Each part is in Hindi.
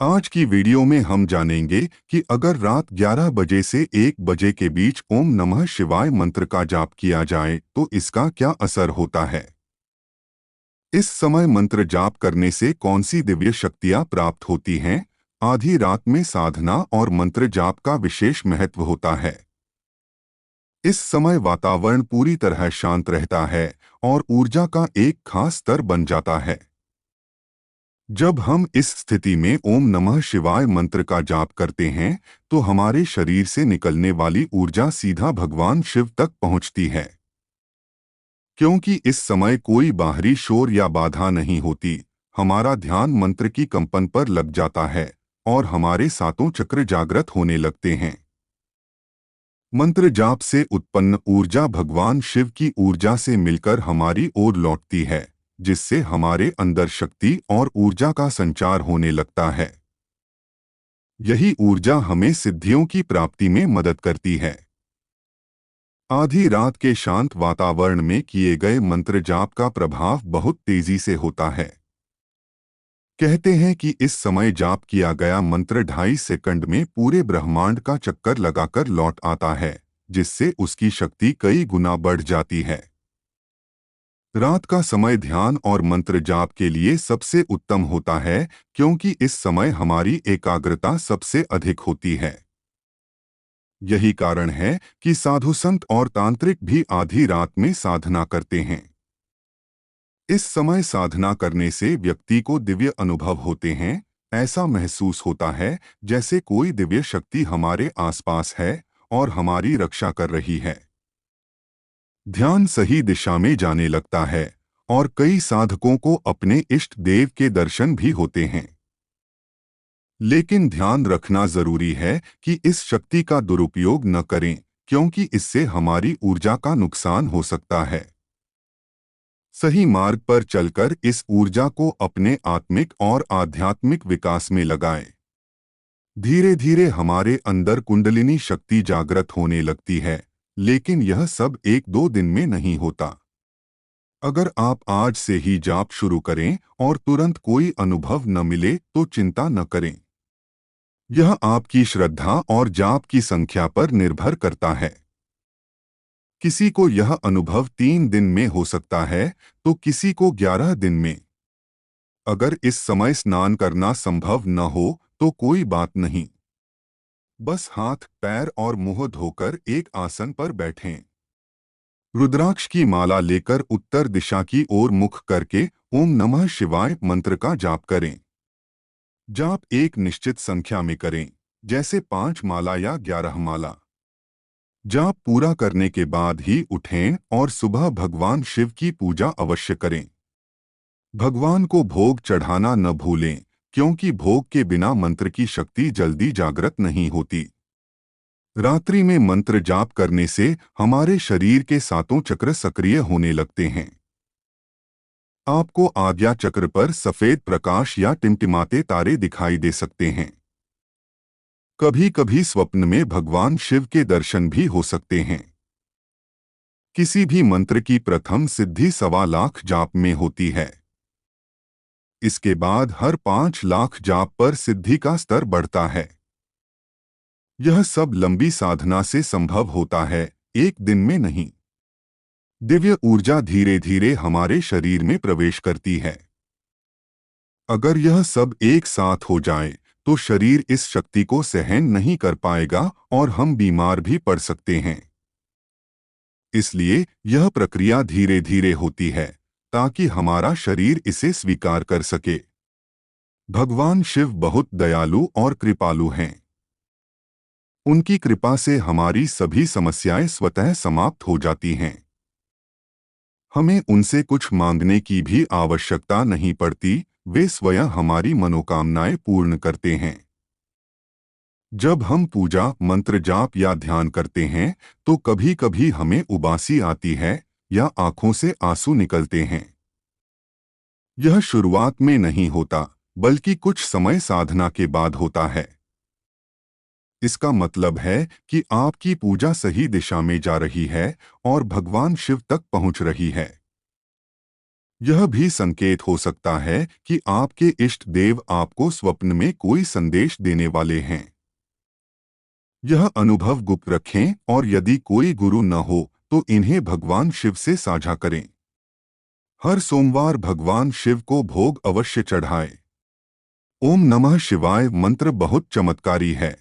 आज की वीडियो में हम जानेंगे कि अगर रात 11 बजे से 1 बजे के बीच ओम नमः शिवाय मंत्र का जाप किया जाए तो इसका क्या असर होता है। इस समय मंत्र जाप करने से कौन सी दिव्य शक्तियां प्राप्त होती हैं। आधी रात में साधना और मंत्र जाप का विशेष महत्व होता है। इस समय वातावरण पूरी तरह शांत रहता है और ऊर्जा का एक खास स्तर बन जाता है। जब हम इस स्थिति में ओम नमः शिवाय मंत्र का जाप करते हैं तो हमारे शरीर से निकलने वाली ऊर्जा सीधा भगवान शिव तक पहुंचती है। क्योंकि इस समय कोई बाहरी शोर या बाधा नहीं होती, हमारा ध्यान मंत्र की कंपन पर लग जाता है और हमारे सातों चक्र जागृत होने लगते हैं। मंत्र जाप से उत्पन्न ऊर्जा भगवान शिव की ऊर्जा से मिलकर हमारी ओर लौटती है, जिससे हमारे अंदर शक्ति और ऊर्जा का संचार होने लगता है। यही ऊर्जा हमें सिद्धियों की प्राप्ति में मदद करती है। आधी रात के शांत वातावरण में किए गए मंत्र जाप का प्रभाव बहुत तेजी से होता है। कहते हैं कि इस समय जाप किया गया मंत्र 2.5 सेकंड में पूरे ब्रह्मांड का चक्कर लगाकर लौट आता है, जिससे उसकी शक्ति कई गुना बढ़ जाती है। रात का समय ध्यान और मंत्र जाप के लिए सबसे उत्तम होता है, क्योंकि इस समय हमारी एकाग्रता सबसे अधिक होती है। यही कारण है कि साधु संत और तांत्रिक भी आधी रात में साधना करते हैं। इस समय साधना करने से व्यक्ति को दिव्य अनुभव होते हैं। ऐसा महसूस होता है जैसे कोई दिव्य शक्ति हमारे आसपास है और हमारी रक्षा कर रही है। ध्यान सही दिशा में जाने लगता है और कई साधकों को अपने इष्ट देव के दर्शन भी होते हैं। लेकिन ध्यान रखना जरूरी है कि इस शक्ति का दुरुपयोग न करें, क्योंकि इससे हमारी ऊर्जा का नुकसान हो सकता है। सही मार्ग पर चलकर इस ऊर्जा को अपने आत्मिक और आध्यात्मिक विकास में लगाएं। धीरे धीरे हमारे अंदर कुंडलिनी शक्ति जागृत होने लगती है, लेकिन यह सब 1-2 दिन में नहीं होता। अगर आप आज से ही जाप शुरू करें और तुरंत कोई अनुभव न मिले तो चिंता न करें। यह आपकी श्रद्धा और जाप की संख्या पर निर्भर करता है। किसी को यह अनुभव 3 दिन में हो सकता है तो किसी को 11 दिन में। अगर इस समय स्नान करना संभव न हो तो कोई बात नहीं। बस हाथ, पैर और मुंह धोकर एक आसन पर बैठें। रुद्राक्ष की माला लेकर उत्तर दिशा की ओर मुख करके ओम नमः शिवाय मंत्र का जाप करें। जाप एक निश्चित संख्या में करें, जैसे 5 माला या 11 माला। जाप पूरा करने के बाद ही उठें और सुबह भगवान शिव की पूजा अवश्य करें। भगवान को भोग चढ़ाना न भूलें, क्योंकि भोग के बिना मंत्र की शक्ति जल्दी जागृत नहीं होती। रात्रि में मंत्र जाप करने से हमारे शरीर के सातों चक्र सक्रिय होने लगते हैं। आपको आज्ञा चक्र पर सफेद प्रकाश या टिमटिमाते तारे दिखाई दे सकते हैं। कभी कभी स्वप्न में भगवान शिव के दर्शन भी हो सकते हैं। किसी भी मंत्र की प्रथम सिद्धि 1.25 लाख जाप में होती है। इसके बाद हर 5 लाख जाप पर सिद्धि का स्तर बढ़ता है। यह सब लंबी साधना से संभव होता है, एक दिन में नहीं। दिव्य ऊर्जा धीरे धीरे हमारे शरीर में प्रवेश करती है। अगर यह सब एक साथ हो जाए तो शरीर इस शक्ति को सहन नहीं कर पाएगा और हम बीमार भी पड़ सकते हैं। इसलिए यह प्रक्रिया धीरे धीरे होती है, ताकि हमारा शरीर इसे स्वीकार कर सके। भगवान शिव बहुत दयालु और कृपालु हैं। उनकी कृपा से हमारी सभी समस्याएं स्वतः समाप्त हो जाती हैं। हमें उनसे कुछ मांगने की भी आवश्यकता नहीं पड़ती, वे स्वयं हमारी मनोकामनाएं पूर्ण करते हैं। जब हम पूजा, मंत्र जाप या ध्यान करते हैं तो कभी कभी हमें उबासी आती है या आंखों से आंसू निकलते हैं। यह शुरुआत में नहीं होता, बल्कि कुछ समय साधना के बाद होता है। इसका मतलब है कि आपकी पूजा सही दिशा में जा रही है और भगवान शिव तक पहुंच रही है। यह भी संकेत हो सकता है कि आपके इष्ट देव आपको स्वप्न में कोई संदेश देने वाले हैं। यह अनुभव गुप्त रखें और यदि कोई गुरु न हो तो इन्हें भगवान शिव से साझा करें। हर सोमवार भगवान शिव को भोग अवश्य चढ़ाएं। ओम नमः शिवाय मंत्र बहुत चमत्कारी है।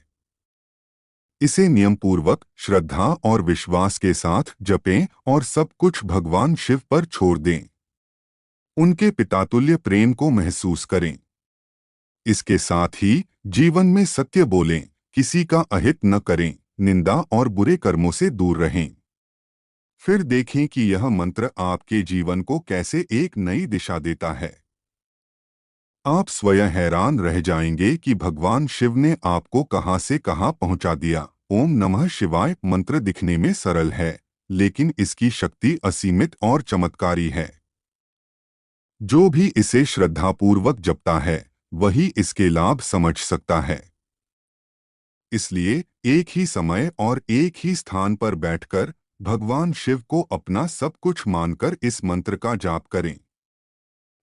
इसे नियमपूर्वक, श्रद्धा और विश्वास के साथ जपें और सब कुछ भगवान शिव पर छोड़ दें। उनके पितातुल्य प्रेम को महसूस करें। इसके साथ ही जीवन में सत्य बोलें, किसी का अहित न करें, निंदा और बुरे कर्मों से दूर रहें। फिर देखें कि यह मंत्र आपके जीवन को कैसे एक नई दिशा देता है। आप स्वयं हैरान रह जाएंगे कि भगवान शिव ने आपको कहां से कहां पहुंचा दिया। ओम नमः शिवाय मंत्र दिखने में सरल है, लेकिन इसकी शक्ति असीमित और चमत्कारी है। जो भी इसे श्रद्धापूर्वक जपता है वही इसके लाभ समझ सकता है। इसलिए एक ही समय और एक ही स्थान पर बैठकर भगवान शिव को अपना सब कुछ मानकर इस मंत्र का जाप करें।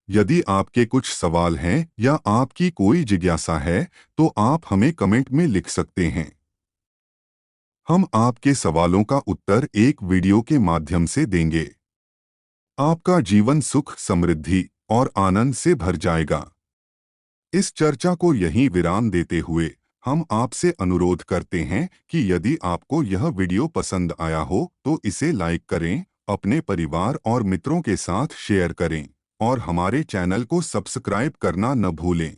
यदि आपके कुछ सवाल हैं या आपकी कोई जिज्ञासा है तो आप हमें कमेंट में लिख सकते हैं। हम आपके सवालों का उत्तर एक वीडियो के माध्यम से देंगे। आपका जीवन सुख, समृद्धि और आनंद से भर जाएगा। इस चर्चा को यहीं विराम देते हुए हम आपसे अनुरोध करते हैं कि यदि आपको यह वीडियो पसंद आया हो तो इसे लाइक करें, अपने परिवार और मित्रों के साथ शेयर करें और हमारे चैनल को सब्सक्राइब करना न भूलें।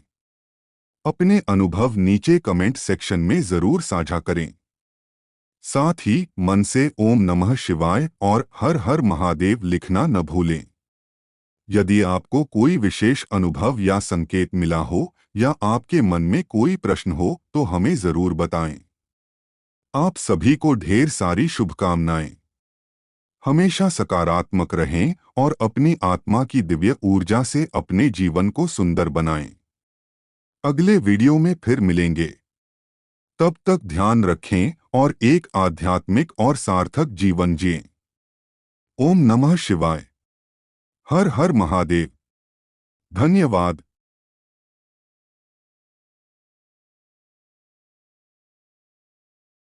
अपने अनुभव नीचे कमेंट सेक्शन में ज़रूर साझा करें। साथ ही मन से ओम नमः शिवाय और हर हर महादेव लिखना न भूलें। यदि आपको कोई विशेष अनुभव या संकेत मिला हो या आपके मन में कोई प्रश्न हो तो हमें ज़रूर बताएं। आप सभी को ढेर सारी शुभकामनाएं। हमेशा सकारात्मक रहें और अपनी आत्मा की दिव्य ऊर्जा से अपने जीवन को सुंदर बनाएं। अगले वीडियो में फिर मिलेंगे। तब तक ध्यान रखें और एक आध्यात्मिक और सार्थक जीवन जिएं। ओम नमः शिवाय। हर हर महादेव। धन्यवाद।